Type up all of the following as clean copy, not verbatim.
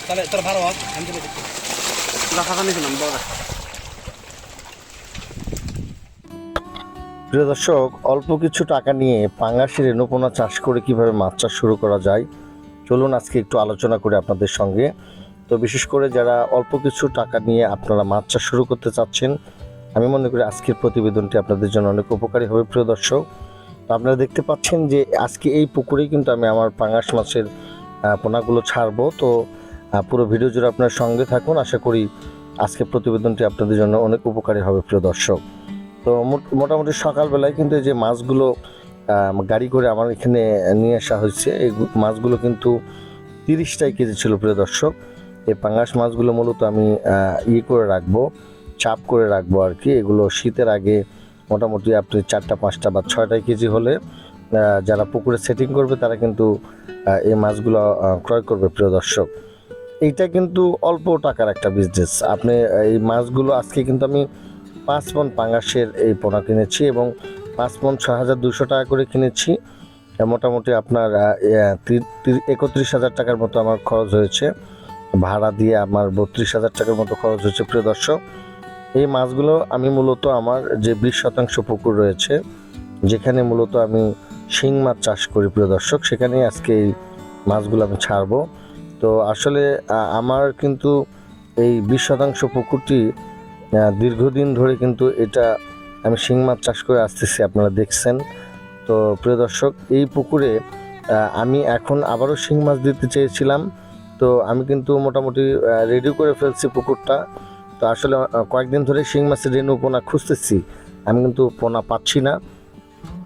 তাহলে তোর ভালো আমি প্রিয় দর্শক, অল্প কিছু টাকা নিয়ে পাঙ্গাসের রেণুপোনা চাষ করে কিভাবে মাছ চাষ শুরু করা যায় চলুন আজকে একটু আলোচনা করি আপনাদের সঙ্গে। তো বিশেষ করে যারা অল্প কিছু টাকা নিয়ে আপনারা মাছ চাষ শুরু করতে চাচ্ছেন, আমি মনে করি আজকের প্রতিবেদনটি আপনাদের জন্য অনেক উপকারী হবে। প্রিয় দর্শক, তো আপনারা দেখতে পাচ্ছেন যে আজকে এই পুকুরেই কিন্তু আমি আমার পাঙ্গাস মাছের পোনাগুলো ছাড়বো। তো পুরো ভিডিও জুড়ে আপনার সঙ্গে থাকুন, আশা করি আজকের প্রতিবেদনটি আপনাদের জন্য অনেক উপকারী হবে। প্রিয় দর্শক, তো মোটামুটি সকালবেলায় কিন্তু এই যে মাছগুলো গাড়ি করে আমার এখানে নিয়ে আসা হয়েছে, এই মাছগুলো কিন্তু 30টাই কেজি ছিল। প্রিয় দর্শক, এই পাঙ্গাস মাছগুলো মূলত আমি করে রাখবো, চাপ করে রাখবো আর কি। এগুলো শীতের আগে মোটামুটি আপনি 4টা 5টা বা 6টা কেজি হলে যারা পুকুরে সেটিং করবে তারা কিন্তু এই মাছগুলো ক্রয় করবে। প্রিয় দর্শক, এইটা কিন্তু অল্প টাকার একটা বিজনেস। আপনি এই মাছগুলো আজকে কিন্তু আমি 5 মণ পাঙ্গাসের এই পোনা কিনেছি এবং 5 মণ 6,200 টাকা করে কিনেছি। মোটামুটি আপনার 31,000 টাকার মতো আমার খরচ হয়েছে, ভাড়া দিয়ে আমার 32,000 টাকার মতো খরচ হয়েছে। প্রিয় দর্শক, এই মাছগুলো আমি মূলত আমার যে 20% পুকুর রয়েছে, যেখানে মূলত আমি শিং মাছ চাষ করি প্রিয় দর্শক, সেখানেই আজকে এই মাছগুলো আমি ছাড়বো। তো আসলে আমার কিন্তু এই 20% পুকুরটি দীর্ঘদিন ধরে কিন্তু এটা আমি শিং মাছ চাষ করে আসতেছি, আপনারা দেখছেন। তো প্রিয় দর্শক, এই পুকুরে আমি এখন আবারও শিং মাছ দিতে চেয়েছিলাম। তো আমি কিন্তু মোটামুটি রেডি করে ফেলছি পুকুরটা। তো আসলে কয়েকদিন ধরে শিং মাছের রেণু পোনা খুঁজতেছি, আমি কিন্তু পোনা পাচ্ছি না।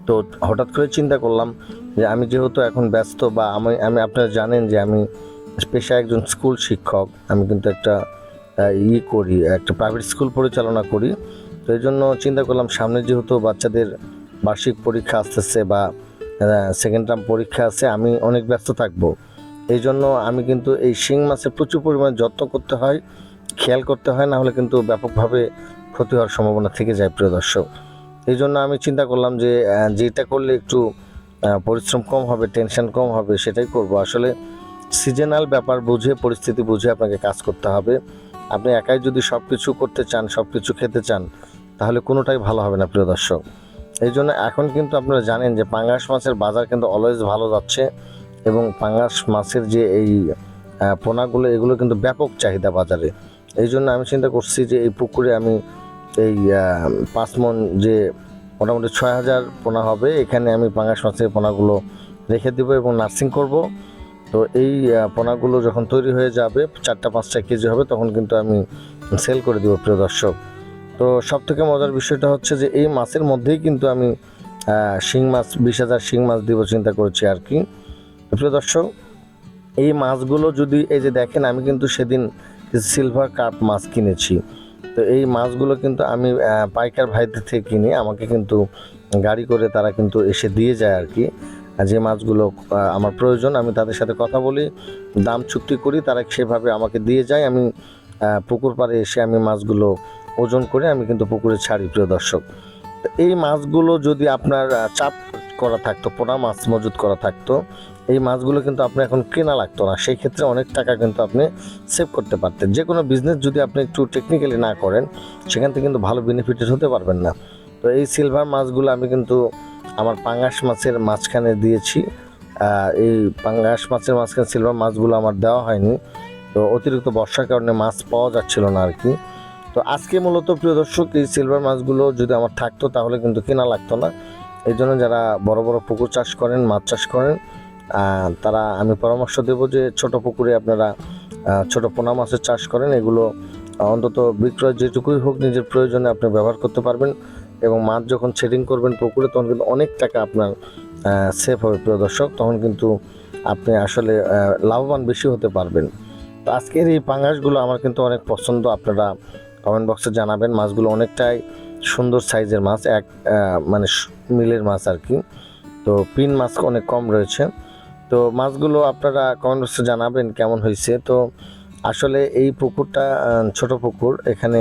তো হঠাৎ করে চিন্তা করলাম যে আমি যেহেতু এখন ব্যস্ত, বা আমি আপনারা জানেন যে আমি পেশায় একজন স্কুল শিক্ষক, আমি কিন্তু একটা করি, একটা প্রাইভেট স্কুল পরিচালনা করি। তো এই জন্য চিন্তা করলাম সামনে যেহেতু বাচ্চাদের বার্ষিক পরীক্ষা আসতেছে বা সেকেন্ড টার্ম পরীক্ষা আছে, আমি অনেক ব্যস্ত থাকবো। এই জন্য আমি কিন্তু এই শিং মাছের প্রচুর পরিমাণে যত্ন করতে হয়, খেয়াল করতে হয়, না হলে কিন্তু ব্যাপকভাবে ক্ষতি হওয়ার সম্ভাবনা থেকে যায়। প্রিয় দর্শক, এই জন্য আমি চিন্তা করলাম যে যেটা করলে একটু পরিশ্রম কম হবে, টেনশন কম হবে, সেটাই করব। আসলে সিজনাল ব্যাপার বুঝে, পরিস্থিতি বুঝে আপনাকে কাজ করতে হবে। আপনি একাই যদি সব কিছু করতে চান, সব কিছু খেতে চান, তাহলে কোনোটাই ভালো হবে না। প্রিয় দর্শক, এই জন্য এখন কিন্তু আপনারা জানেন যে পাঙ্গাস মাছের বাজার কিন্তু অলওয়েজ ভালো যাচ্ছে, এবং পাঙ্গাস মাছের যে এই পোনাগুলো, এগুলো কিন্তু ব্যাপক চাহিদা বাজারে। এই জন্য আমি চিন্তা করছি যে এই পুকুরে আমি এই 5 মণ যে মোটামুটি 6,000 পোনা হবে, এখানে আমি পাঙ্গাস মাছের পোনাগুলো রেখে দেবো এবং নার্সিং করব। তো এই পোনাগুলো যখন তৈরি হয়ে যাবে, 4টা 5টা কেজি হবে, তখন কিন্তু আমি সেল করে দেবো। প্রিয় দর্শক, তো সব থেকে মজার বিষয়টা হচ্ছে যে এই মাছের মধ্যেই কিন্তু আমি শিং মাছ 20,000 শিং মাছ দিব চিন্তা করেছি আর কি। প্রিয় দর্শক, এই মাছগুলো যদি এই যে দেখেন, আমি কিন্তু সেদিন সিলভার কার্প মাছ কিনেছি। তো এই মাছগুলো কিন্তু আমি পাইকার ভাইদের থেকে কিনি, আমাকে কিন্তু গাড়ি করে তারা কিন্তু এসে দিয়ে যায় আর কি। যে মাছগুলো আমার প্রয়োজন, আমি তাদের সাথে কথা বলি, দাম চুক্তি করি, তারা সেভাবে আমাকে দিয়ে যায়। আমি পুকুর পাড়ে এসে আমি মাছগুলো ওজন করে আমি কিন্তু পুকুরে ছাড়ি। প্রিয় দর্শক, তো এই মাছগুলো যদি আপনার চাপ করা থাকতো, পোনা মাছ মজুত করা থাকতো, এই মাছগুলো কিন্তু আপনি এখন কেনা লাগতো না। সেই ক্ষেত্রে অনেক টাকা কিন্তু আপনি সেভ করতে পারতেন। যে কোনো বিজনেস যদি আপনি একটু টেকনিক্যালি না করেন, সেখান থেকে কিন্তু ভালো বেনিফিটেড হতে পারবেন না। তো এই সিলভার মাছগুলো আমি কিন্তু আমার পাঙ্গাস মাছের মাঝখানে দিয়েছি। এই পাঙ্গাস মাছের মাঝখানে সিলভার মাছগুলো আমার দেওয়া হয়নি, তো অতিরিক্ত বর্ষার কারণে মাছ পাওয়া যাচ্ছিল না আর কি। তো আজকে মূলত প্রিয় দর্শক, এই সিলভার মাছগুলো যদি আমার থাকতো তাহলে কিন্তু কেনা লাগতো না। এই জন্য যারা বড় বড় পুকুর চাষ করেন, মাছ চাষ করেন, তারা আমি পরামর্শ দেব যে ছোট পুকুরে আপনারা ছোট পোনা মাছের চাষ করেন। এগুলো অন্তত বিক্রয় যেটুকুই হোক নিজের প্রয়োজনে আপনি ব্যবহার করতে পারবেন, এবং মাছ যখন সেটিং করবেন পুকুরে, তখন কিন্তু অনেক টাকা আপনার সেভ হবে। প্রিয় দর্শক, তখন কিন্তু আপনি আসলে লাভবান বেশি হতে পারবেন। তো আজকের এই পাঙ্গাসগুলো আমার কিন্তু অনেক পছন্দ, আপনারা কমেন্ট বক্সে জানাবেন। মাছগুলো অনেকটাই সুন্দর সাইজের মাছ, এক মানে মিলের মাছ আর কি। তো পিন মাছ অনেক কম রয়েছে। তো মাছগুলো আপনারা কমেন্ট বক্সে জানাবেন কেমন হয়েছে। তো আসলে এই পুকুরটা ছোট পুকুর, এখানে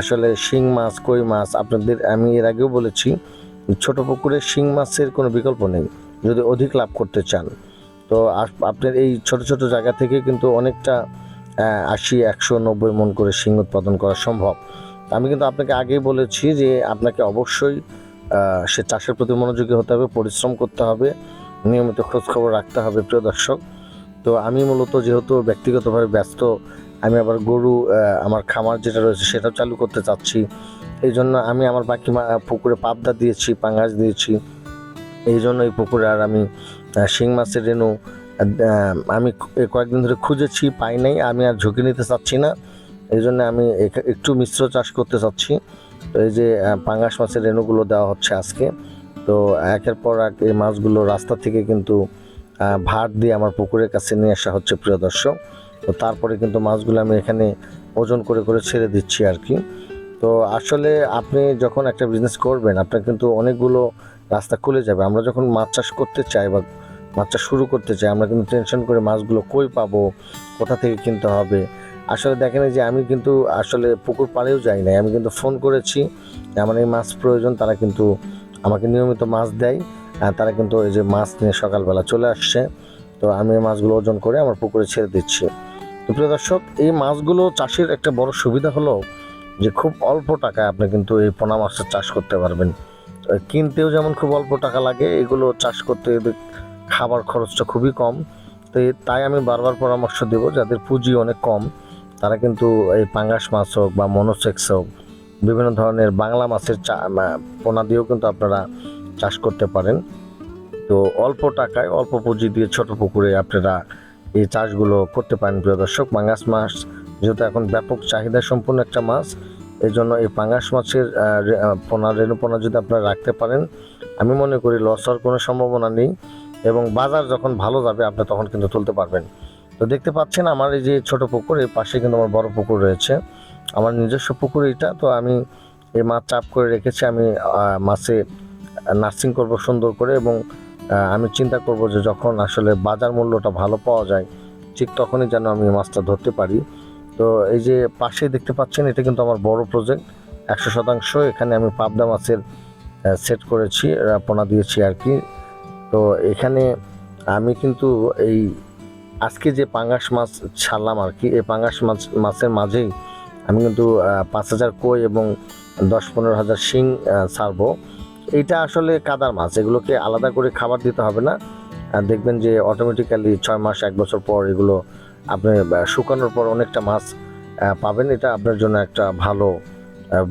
আসলে শিং মাছ, কই মাছ, আপনাদের আমি এর আগেও বলেছি, ছোট পুকুরে শিং মাছের কোনো বিকল্প নেই যদি অধিক লাভ করতে চান। তো তো আপনার এই ছোট ছোট জায়গা থেকে কিন্তু অনেকটা 80, 100, 90 মন করে শিং উৎপাদন করা সম্ভব। আমি কিন্তু আপনাকে আগেই বলেছি যে আপনাকে অবশ্যই সে চাষের প্রতি মনোযোগী হতে হবে, পরিশ্রম করতে হবে, নিয়মিত খোঁজখবর রাখতে হবে প্রিয় দর্শক। তো আমি মূলত যেহেতু ব্যক্তিগতভাবে ব্যস্ত, আমি আবার গরু আমার খামার যেটা রয়েছে সেটাও চালু করতে চাচ্ছি। এই জন্য আমি আমার বাকি পুকুরে পাবদা দিয়েছি, পাঙ্গাস দিয়েছি। এই জন্য এই পুকুরে আর আমি শিং মাছের রেণু আমি কয়েকদিন ধরে খুঁজেছি, পাই নাই। আমি আর ঝুঁকি নিতে চাচ্ছি না, এই জন্য আমি একটু মিশ্র চাষ করতে চাচ্ছি। তো এই যে পাঙ্গাস মাছের রেণুগুলো দেওয়া হচ্ছে আজকে। তো একের পর এক এই মাছগুলো রাস্তা থেকে কিন্তু ভাত দিয়ে আমার পুকুরের কাছে নিয়ে আসা হচ্ছে প্রিয় দর্শক। তো তারপরে কিন্তু মাছগুলো আমি এখানে ওজন করে করে ছেড়ে দিচ্ছি আর কি। তো আসলে আপনি যখন একটা বিজনেস করবেন, আপনার কিন্তু অনেকগুলো রাস্তা খুলে যাবে। আমরা যখন মাছ চাষ করতে চাই বা মাছ চাষ শুরু করতে চাই, আমরা কিন্তু টেনশন করে মাছগুলো কই পাবো, কোথা থেকে কিনতে হবে। আসলে দেখেন যে আমি কিন্তু আসলে পুকুর পাড়েও যাই নাই, আমি কিন্তু ফোন করেছি আমার এই মাছ প্রয়োজন, তারা কিন্তু আমাকে নিয়মিত মাছ দেয়। তারা কিন্তু এই যে মাছ নিয়ে সকালবেলা চলে আসছে। তো আমি এই মাছগুলো ওজন করে আমার পুকুরে ছেড়ে দিচ্ছি। তো প্রিয় দর্শক, এই মাছগুলো চাষের একটা বড় সুবিধা হলো যে খুব অল্প টাকায় আপনি কিন্তু এই পোনা মাছের চাষ করতে পারবেন। কিনতেও যেমন খুব অল্প টাকা লাগে, এগুলো চাষ করতে খাবার খরচটা খুবই কম। তো তাই আমি বারবার পরামর্শ দেব যাদের পুঁজি অনেক কম, তারা কিন্তু এই পাঙ্গাস মাছ হোক বা মনোসেক্স হোক, বিভিন্ন ধরনের বাংলা মাছের পোনা দিয়েও কিন্তু আপনারা চাষ করতে পারেন। তো অল্প টাকায় অল্প পুঁজি দিয়ে ছোট পুকুরে আপনারা এই চাষগুলো করতে পারেন প্রিয় দর্শক। পাঙ্গাস মাছ যেহেতু এখন ব্যাপক চাহিদা সম্পন্ন একটা মাছ, এই জন্য এই পাঙ্গাস মাছের রেণু পোনা যদি আপনারা রাখতে পারেন, আমি মনে করি লস হওয়ার কোনো সম্ভাবনা নেই। এবং বাজার যখন ভালো যাবে আপনি তখন কিন্তু তুলতে পারবেন। তো দেখতে পাচ্ছেন আমার এই যে ছোট পুকুর, এর পাশে কিন্তু আমার বড় পুকুর রয়েছে, আমার নিজস্ব পুকুর এটা। তো আমি এই মাছ চাপ করে রেখেছি, আমি মাছে নার্সিং করব সুন্দর করে, এবং আমি চিন্তা করব যে যখন আসলে বাজার মূল্যটা ভালো পাওয়া যায় ঠিক তখনই যেন আমি মাছটা ধরতে পারি। তো এই যে পাশে দেখতে পাচ্ছেন এটা কিন্তু আমার বড় প্রজেক্ট 100%। এখানে আমি পাবদা মাছের সেট করেছি, পোনা দিয়েছি আর কি। তো এখানে আমি কিন্তু এই আজকে যে পাঙ্গাস মাছ ছাড়লাম আর কি, এই পাঙ্গাস মাছের মাঝেই আমি কিন্তু 5,000 কই এবং 10-15 হাজার শিং ছাড়বো। এইটা আসলে কাদার মাছ, এগুলোকে আলাদা করে খাবার দিতে হবে না। দেখবেন যে অটোমেটিক্যালি 6 মাস 1 বছর পর এগুলো আপনি শুকানোর পর অনেকটা মাছ পাবেন। এটা আপনার জন্য একটা ভালো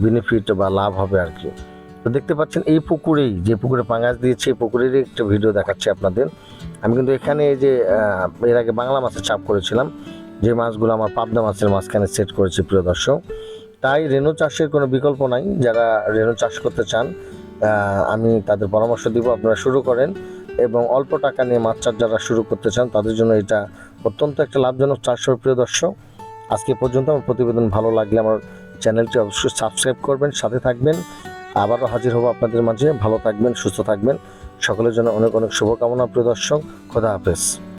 বেনিফিট বা লাভ হবে আর কি। তো দেখতে পাচ্ছেন এই পুকুরেই, যে পুকুরে পাঙ্গাস দিয়েছি, এই পুকুরেরই একটা ভিডিও দেখাচ্ছি আপনাদের। আমি কিন্তু এখানে এই যে এর আগে বাংলা মাছের চাপ করেছিলাম, যে মাছগুলো আমার পাবদা মাছের মাঝখানে সেট করেছি প্রিয় দর্শক। তাই রেণু চাষের কোনো বিকল্প নাই। যারা রেণু চাষ করতে চান আমি তাদের পরামর্শ দিব আপনারা শুরু করেন, এবং অল্প টাকা নিয়ে মাছ চাষ যারা শুরু করতে চান তাদের জন্য এটা অত্যন্ত একটা লাভজনক চাষ হবে প্রিয় দর্শক। আজকে পর্যন্ত আমার প্রতিবেদন ভালো লাগলে আমার চ্যানেলটি অবশ্যই সাবস্ক্রাইব করবেন, সাথে থাকবেন। আবারও হাজির হব আপনাদের মাঝে। ভালো থাকবেন, সুস্থ থাকবেন। সকলের জন্য অনেক অনেক শুভকামনা প্রিয় দর্শক। খোদা হাফেজ।